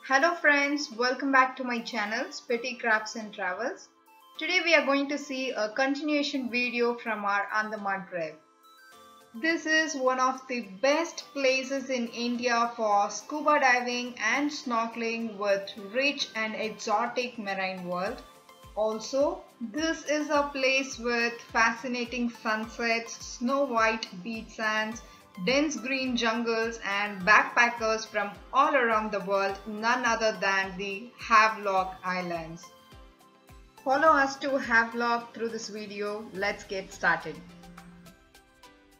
Hello friends, welcome back to my channel Petty Crafts and Travels. Today we are going to see a continuation video from our Andaman trip. This is one of the best places in India for scuba diving and snorkeling with rich and exotic marine world. Also, this is a place with fascinating sunsets, snow white beach sands, dense green jungles and backpackers from all around the world, none other than the Havelock Islands. Follow us to Havelock through this video. Let's get started.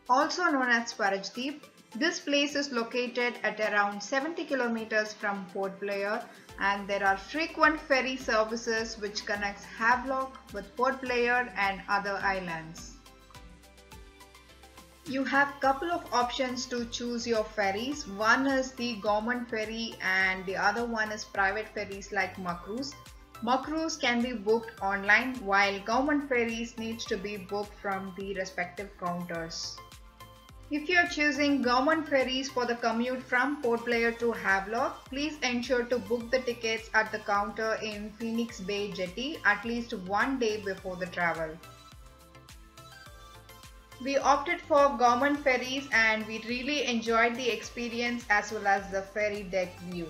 Also known as Paradip, this place is located at around 70 kilometers from Port Blair, and there are frequent ferry services which connects Havelock with Port Blair and other islands. You have couple of options to choose your ferries. One is the government ferry and the other one is private ferries like Macroos. Macroos can be booked online while government ferries needs to be booked from the respective counters. If you are choosing government ferries for the commute from Port Blair to Havelock, please ensure to book the tickets at the counter in Phoenix Bay Jetty at least one day before the travel. We opted for government ferries and we really enjoyed the experience as well as the ferry deck view.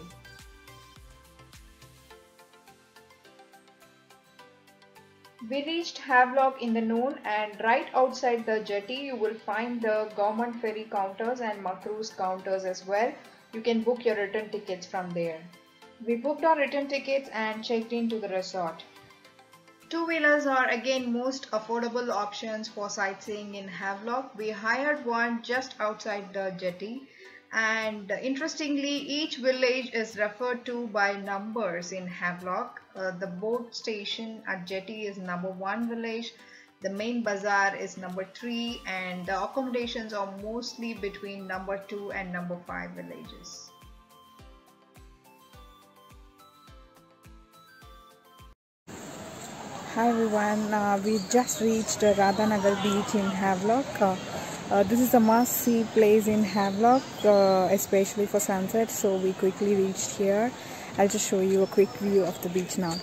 We reached Havelock in the noon, and right outside the jetty you will find the government ferry counters and Macroos counters as well. You can book your return tickets from there. We booked our return tickets and checked into the resort. Two-wheelers are again most affordable options for sightseeing in Havelock. We hired one just outside the jetty, and interestingly each village is referred to by numbers in Havelock. The boat station at jetty is number 1 village, the main bazaar is number 3, and the accommodations are mostly between number 2 and number 5 villages. Hi everyone, we just reached Radhanagar beach in Havelock. This is a must-see place in Havelock, especially for sunset, so we quickly reached here. I'll just show you a quick view of the beach now.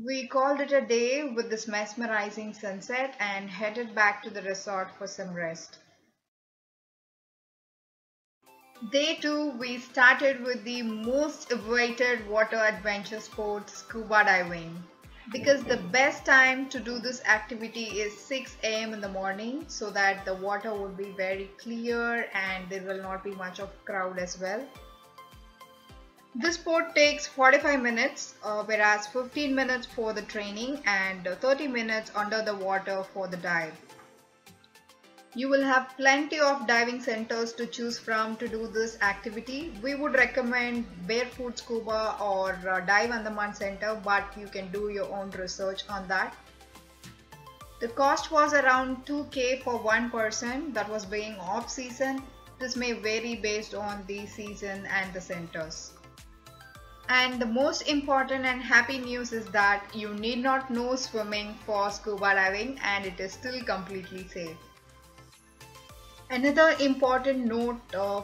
We called it a day with this mesmerizing sunset and headed back to the resort for some rest. Day 2, we started with the most awaited water adventure sport, scuba diving. Because the best time to do this activity is 6 a.m. in the morning, so that the water would be very clear and there will not be much of crowd as well. This sport takes 45 minutes, whereas 15 minutes for the training and 30 minutes under the water for the dive. You will have plenty of diving centers to choose from to do this activity. We would recommend Barefoot Scuba or Dive Andaman Center, but you can do your own research on that. The cost was around 2K for one person, that was being off season. This may vary based on the season and the centers. And the most important and happy news is that you need not know swimming for scuba diving and it is still completely safe. Another important note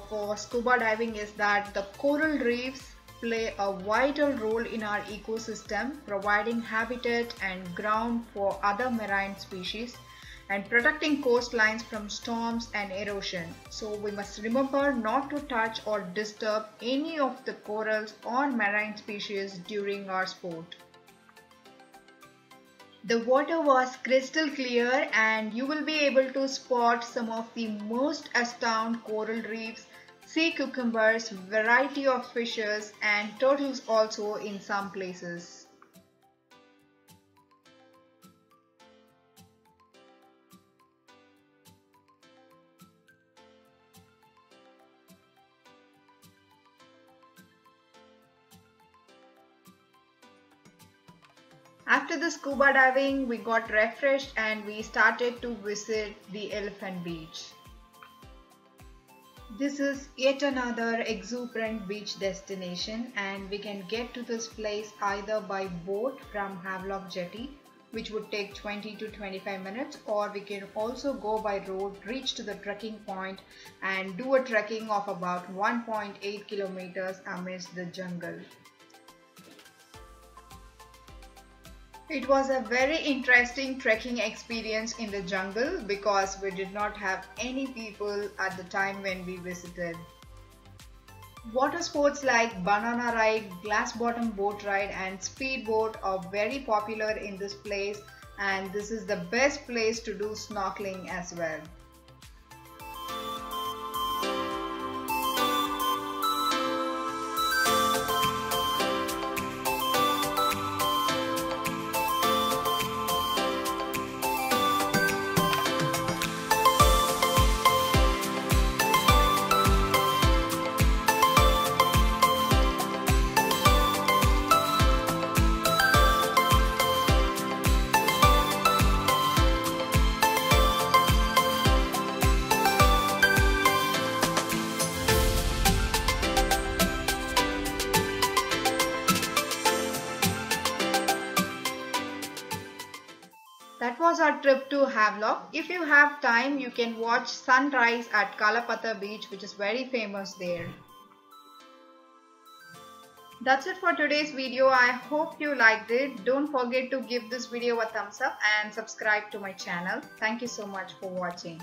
for scuba diving is that the coral reefs play a vital role in our ecosystem, providing habitat and ground for other marine species and protecting coastlines from storms and erosion. So we must remember not to touch or disturb any of the corals or marine species during our sport. The water was crystal clear and you will be able to spot some of the most astounding coral reefs, sea cucumbers, variety of fishes and turtles also in some places. After the scuba diving, we got refreshed and we started to visit the Elephant Beach. This is yet another exuberant beach destination and we can get to this place either by boat from Havelock Jetty, which would take 20 to 25 minutes, or we can also go by road, reach to the trekking point and do a trekking of about 1.8 kilometers amidst the jungle. It was a very interesting trekking experience in the jungle because we did not have any people at the time when we visited. Water sports like banana ride, glass bottom boat ride and speedboat are very popular in this place, and this is the best place to do snorkeling as well. That was our trip to Havelock. If you have time, you can watch sunrise at Kalapatha Beach, which is very famous there. That's it for today's video. I hope you liked it. Don't forget to give this video a thumbs up and subscribe to my channel. Thank you so much for watching.